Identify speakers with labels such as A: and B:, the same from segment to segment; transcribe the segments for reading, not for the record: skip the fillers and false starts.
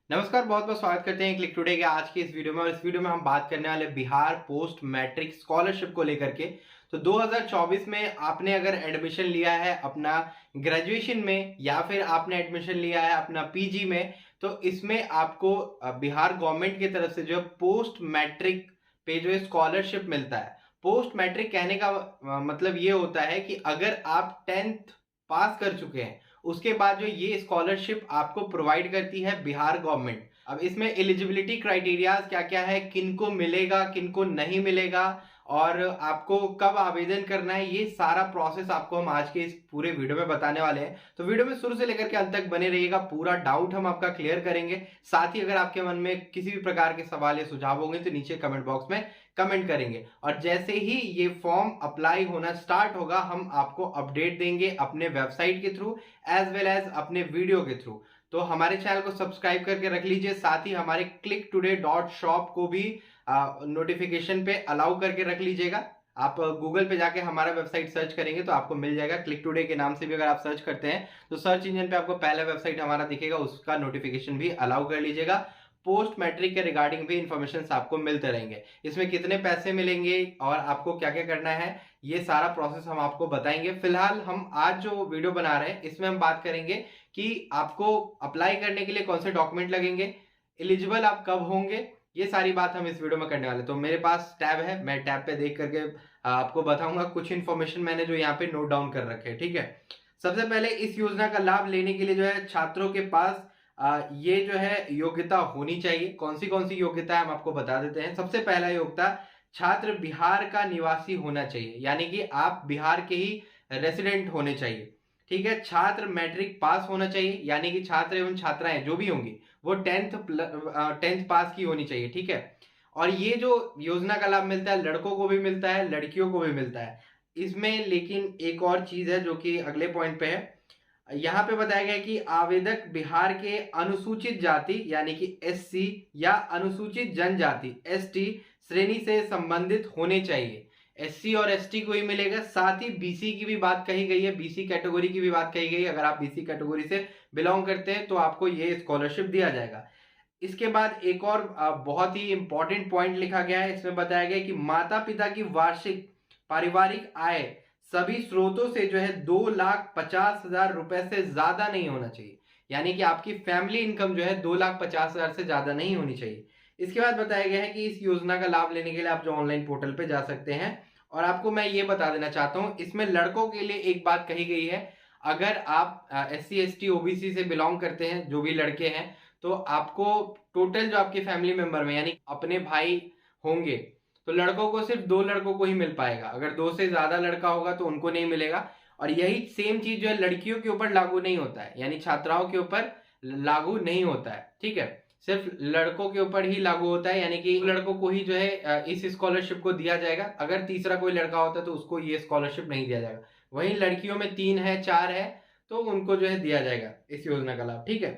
A: नमस्कार, बहुत बहुत स्वागत करते हैं क्लिक टुडे के आज की इस वीडियो में। और इस वीडियो में हम बात करने वाले बिहार पोस्ट मैट्रिक स्कॉलरशिप को लेकर के। तो 2024 में आपने अगर एडमिशन लिया है अपना ग्रेजुएशन में या फिर आपने एडमिशन लिया है अपना पीजी में, तो इसमें आपको बिहार गवर्नमेंट की तरफ से जो है पोस्ट मैट्रिक पे जो है स्कॉलरशिप मिलता है। पोस्ट मैट्रिक कहने का मतलब ये होता है कि अगर आप 10th पास कर चुके हैं, उसके बाद जो ये स्कॉलरशिप आपको प्रोवाइड करती है बिहार गवर्नमेंट। अब इसमें एलिजिबिलिटी क्राइटेरियाज क्या क्या है, किनको मिलेगा किनको नहीं मिलेगा और आपको कब आवेदन करना है, ये सारा प्रोसेस आपको हम आज के इस पूरे वीडियो में बताने वाले हैं। तो वीडियो में शुरू से लेकर के अंत तक बने रहिएगा, पूरा डाउट हम आपका क्लियर करेंगे। साथ ही अगर आपके मन में किसी भी प्रकार के सवाल या सुझाव होंगे तो नीचे कमेंट बॉक्स में कमेंट करेंगे। और जैसे ही ये फॉर्म अप्लाई होना स्टार्ट होगा, हम आपको अपडेट देंगे अपने वेबसाइट के थ्रू एज वेल एज अपने वीडियो के थ्रू। तो हमारे चैनल को सब्सक्राइब करके रख लीजिए, साथ ही हमारे clicktoday.shop को भी नोटिफिकेशन पे अलाउ करके रख लीजिएगा। आप गूगल पे जाके हमारा वेबसाइट सर्च करेंगे तो आपको मिल जाएगा। क्लिक टुडे के नाम से भी अगर आप सर्च करते हैं तो सर्च इंजन पे आपको पहला वेबसाइट हमारा दिखेगा, उसका नोटिफिकेशन भी अलाउ कर लीजिएगा। पोस्ट मैट्रिक के रिगार्डिंग भी इंफॉर्मेशन आपको मिलते रहेंगे। इसमें कितने पैसे मिलेंगे और आपको क्या क्या करना है, ये सारा प्रोसेस हम आपको बताएंगे। फिलहाल हम आज जो वीडियो बना रहे हैं इसमें हम बात करेंगे कि आपको अप्लाई करने के लिए कौन से डॉक्यूमेंट लगेंगे, एलिजिबल आप कब होंगे, ये सारी बात हम इस वीडियो में करने वाले। तो मेरे पास टैब है, मैं टैब पे देख करके आपको बताऊंगा। कुछ इन्फॉर्मेशन मैंने जो यहाँ पे नोट डाउन कर रखे हैं, ठीक है। सबसे पहले इस योजना का लाभ लेने के लिए जो है छात्रों के पास ये जो है योग्यता होनी चाहिए। कौन सी योग्यता है हम आपको बता देते हैं। सबसे पहला योग्यता, छात्र बिहार का निवासी होना चाहिए, यानी कि आप बिहार के ही रेसिडेंट होने चाहिए, ठीक है। छात्र मैट्रिक पास होना चाहिए, यानी कि छात्र एवं छात्राएं जो भी होंगी वो 10th पास की होनी चाहिए, ठीक है। और ये जो योजना का लाभ मिलता है लड़कों को भी मिलता है, लड़कियों को भी मिलता है इसमें। लेकिन एक और चीज है जो कि अगले पॉइंट पे है, यहाँ पे बताया गया कि आवेदक बिहार के अनुसूचित जाति यानी कि एससी या अनुसूचित जनजाति एसटी श्रेणी से संबंधित होने चाहिए। एससी और एसटी को ही मिलेगा। साथ ही बीसी की भी बात कही गई है, बीसी कैटेगरी की भी बात कही गई है। अगर आप बीसी कैटेगरी से बिलोंग करते हैं तो आपको ये स्कॉलरशिप दिया जाएगा। इसके बाद एक और बहुत ही इंपॉर्टेंट पॉइंट लिखा गया है। इसमें बताया गया कि माता पिता की वार्षिक पारिवारिक आय सभी स्रोतों से जो है 2,50,000 रुपए से ज्यादा नहीं होना चाहिए, यानी कि आपकी फैमिली इनकम जो है 2,50,000 से ज्यादा नहीं होनी चाहिए। इसके बाद बताया गया है कि इस योजना का लाभ लेने के लिए आप जो ऑनलाइन पोर्टल पे जा सकते हैं। और आपको मैं ये बता देना चाहता हूं, इसमें लड़कों के लिए एक बात कही गई है, अगर आप एससी एसटी ओबीसी से बिलोंग करते हैं, जो भी लड़के हैं, तो आपको टोटल जो आपके फैमिली मेंबर में यानी अपने भाई होंगे, तो लड़कों को सिर्फ 2 लड़कों को ही मिल पाएगा। अगर 2 से ज्यादा लड़का होगा तो उनको नहीं मिलेगा। और यही सेम चीज जो है लड़कियों के ऊपर लागू नहीं होता है, यानी छात्राओं के ऊपर लागू नहीं होता है, ठीक है। सिर्फ लड़कों के ऊपर ही लागू होता है, यानी कि लड़कों को ही जो है इस स्कॉलरशिप को दिया जाएगा। अगर तीसरा कोई लड़का होता है तो उसको ये स्कॉलरशिप नहीं दिया जाएगा। वहीं लड़कियों में 3 है 4 है तो उनको जो है दिया जाएगा इस योजना का लाभ, ठीक है।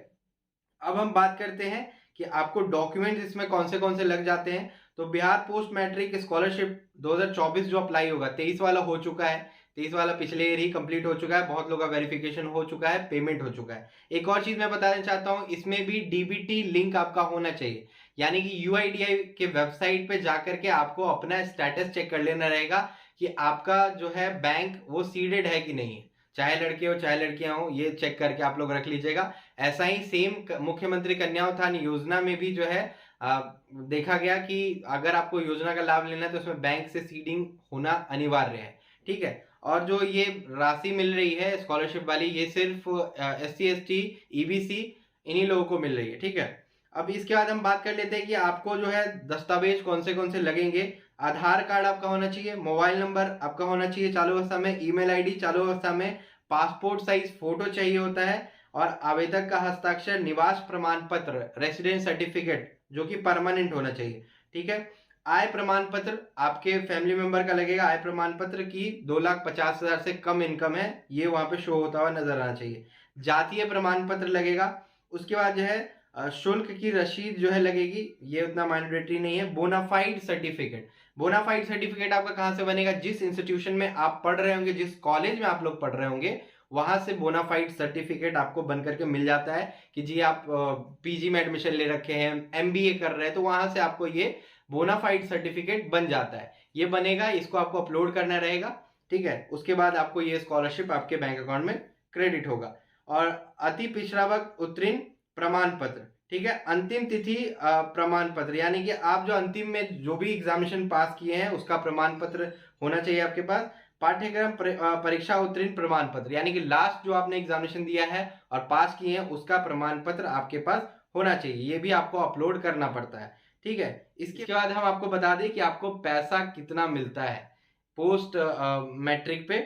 A: अब हम बात करते हैं कि आपको डॉक्यूमेंट्स इसमें कौन से लग जाते हैं। तो बिहार पोस्ट मैट्रिक स्कॉलरशिप 2024 जो अप्लाई होगा, 23 वाला हो चुका है, 23 वाला पिछले ईयर ही कंप्लीट हो चुका है, बहुत लोगों का वेरिफिकेशन हो चुका है, पेमेंट हो चुका है। एक और चीज मैं बताना चाहता हूं, इसमें भी डीबीटी लिंक आपका होना चाहिए, यानी कि यूआईडीआई के वेबसाइट पे जाकर के आपको अपना स्टेटस चेक कर लेना रहेगा कि आपका जो है बैंक वो सीडेड है कि नहीं है। चाहे लड़के हो चाहे लड़कियां हो, ये चेक करके आप लोग रख लीजिएगा। ऐसा ही सेम मुख्यमंत्री कन्या उत्थान योजना में भी जो है देखा गया कि अगर आपको योजना का लाभ लेना है तो उसमें बैंक से सीडिंग होना अनिवार्य है, ठीक है। और जो ये राशि मिल रही है स्कॉलरशिप वाली, ये सिर्फ एससी एसटी ईबीसी इन्हीं लोगों को मिल रही है, ठीक है। अब इसके बाद हम बात कर लेते हैं कि आपको जो है दस्तावेज कौन से लगेंगे। आधार कार्ड आपका होना चाहिए, मोबाइल नंबर आपका होना चाहिए चालू अवस्था में, ईमेल आईडी चालू अवस्था में, पासपोर्ट साइज फोटो चाहिए होता है, और आवेदक का हस्ताक्षर, निवास प्रमाण पत्र रेसिडेंस सर्टिफिकेट जो कि परमानेंट होना चाहिए, ठीक है। आय प्रमाण पत्र आपके फैमिली मेंबर का लगेगा, आय प्रमाण पत्र की 2,50,000 से कम इनकम है ये वहां पे शो होता हुआ नजर आना चाहिए। जातीय प्रमाण पत्र लगेगा। उसके बाद जो है शुल्क की रसीद जो है लगेगी, ये उतना मैंडेटरी नहीं है। बोनाफाइड सर्टिफिकेट, बोनाफाइड सर्टिफिकेट आपका कहां से बनेगा, जिस इंस्टीट्यूशन में आप पढ़ रहे होंगे, जिस कॉलेज में आप लोग पढ़ रहे होंगे वहां से बोनाफाइड सर्टिफिकेट आपको बन करके मिल जाता है कि जी आप पीजी में एडमिशन ले रखे हैं, एमबीए कर रहे हैं, तो वहां से आपको ये बोनाफाइड सर्टिफिकेट बन जाता है। ये बनेगा, इसको आपको अपलोड करना रहेगा, ठीक है। उसके बाद आपको ये स्कॉलरशिप आपके बैंक अकाउंट में क्रेडिट होगा। और अति पिछड़ा वर्ग उत्तीर्ण प्रमाण पत्र, ठीक है, अंतिम तिथि प्रमाण पत्र, यानी कि आप जो अंतिम में जो भी एग्जामिनेशन पास किए हैं उसका प्रमाण पत्र होना चाहिए आपके पास। पाठ्यक्रम परीक्षा उत्तीर्ण प्रमाण पत्र, यानी कि लास्ट जो आपने एग्जामिनेशन दिया है और पास किए हैं उसका प्रमाण पत्र आपके पास होना चाहिए। ये भी आपको अपलोड करना पड़ता है, ठीक है। इसके बाद हम आपको बता दें कि आपको पैसा कितना मिलता है पोस्ट मैट्रिक पे।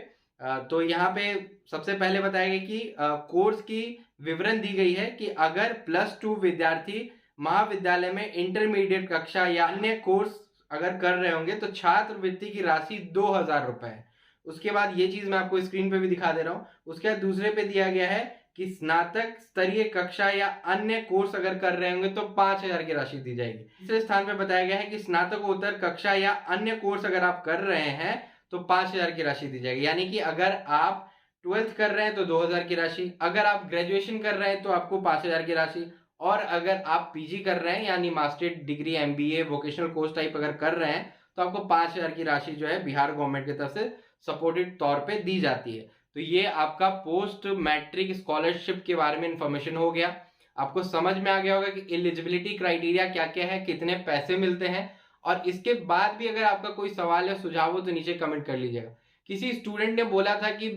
A: तो यहाँ पे सबसे पहले बताया गया कि कोर्स की विवरण दी गई है कि अगर +2 विद्यार्थी महाविद्यालय में इंटरमीडिएट कक्षा या अन्य कोर्स अगर कर रहे होंगे तो छात्रवृत्ति की राशि 2000 रुपए है। उसके बाद ये चीज मैं आपको स्क्रीन पे भी दिखा दे रहा हूँ। उसके बाद दूसरे पे दिया गया है कि स्नातक स्तरीय कक्षा या अन्य कोर्स अगर कर रहे होंगे तो 5000 की राशि दी जाएगी। तीसरे स्थान पे बताया गया है कि स्नातकोत्तर कक्षा या अन्य कोर्स अगर आप कर रहे हैं तो 5000 की राशि दी जाएगी। यानी कि अगर आप 12th कर रहे हैं तो 2000 की राशि, अगर आप ग्रेजुएशन कर रहे हैं तो आपको 5000 की राशि, और अगर आप पीजी कर रहे हैं यानी masters degree, MBA, vocational course type अगर कर रहे हैं तो आपको 5000 की राशि जो है बिहार गवर्नमेंट की तरफ से सपोर्टेड तौर पे दी जाती है। तो ये आपका पोस्ट मैट्रिक स्कॉलरशिप के बारे में इंफॉर्मेशन हो गया। आपको समझ में आ गया होगा कि एलिजिबिलिटी क्राइटेरिया क्या क्या है, कितने पैसे मिलते हैं। और इसके बाद भी अगर आपका कोई सवाल या सुझाव हो तो नीचे कमेंट कर लीजिएगा। किसी स्टूडेंट ने बोला था कि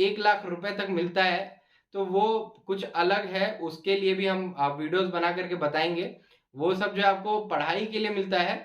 A: 1 लाख रुपए तक मिलता है, तो वो कुछ अलग है, उसके लिए भी हम वीडियोस बना करके बताएंगे। वो सब जो है आपको पढ़ाई के लिए मिलता है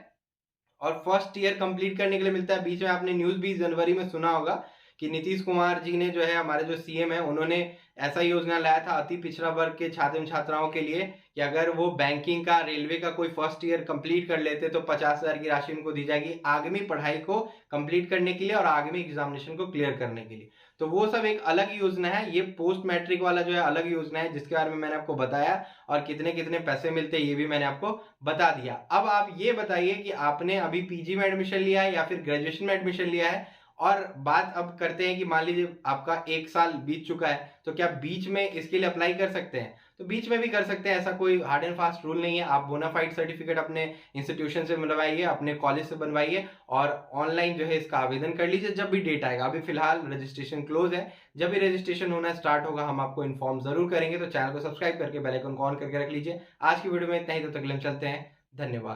A: और फर्स्ट ईयर कंप्लीट करने के लिए मिलता है। बीच में आपने न्यूज भी जनवरी में सुना होगा कि नीतीश कुमार जी ने जो है, हमारे जो सीएम है, उन्होंने ऐसा योजना लाया था अति पिछड़ा वर्ग के छात्र एवं छात्राओं के लिए कि अगर वो बैंकिंग का, रेलवे का कोई फर्स्ट ईयर कंप्लीट कर लेते तो 50,000 की राशि उनको दी जाएगी आगामी पढ़ाई को कंप्लीट करने के लिए और आगामी एग्जामिनेशन को क्लियर करने के लिए। तो वो सब एक अलग योजना है। ये पोस्ट मैट्रिक वाला जो है अलग योजना है जिसके बारे में मैंने आपको बताया, और कितने कितने पैसे मिलते हैं ये भी मैंने आपको बता दिया। अब आप ये बताइए कि आपने अभी पीजी में एडमिशन लिया है या फिर ग्रेजुएशन में एडमिशन लिया है। और बात अब करते हैं कि मान लीजिए आपका 1 साल बीत चुका है, तो क्या बीच में इसके लिए अप्लाई कर सकते हैं? तो बीच में भी कर सकते हैं, ऐसा कोई हार्ड एंड फास्ट रूल नहीं है। आप बोनाफाइड सर्टिफिकेट अपने इंस्टीट्यूशन से बनवाइए, अपने कॉलेज से बनवाइए और ऑनलाइन जो है इसका आवेदन कर लीजिए जब भी डेट आएगा। अभी फिलहाल रजिस्ट्रेशन क्लोज है, जब भी रजिस्ट्रेशन होना स्टार्ट होगा हम आपको इन्फॉर्म जरूर करेंगे। तो चैनल को सब्सक्राइब करके बेल आइकन को ऑन करके रख लीजिए। आज की वीडियो में इतना ही, तब तक के लिए चलते हैं। धन्यवाद।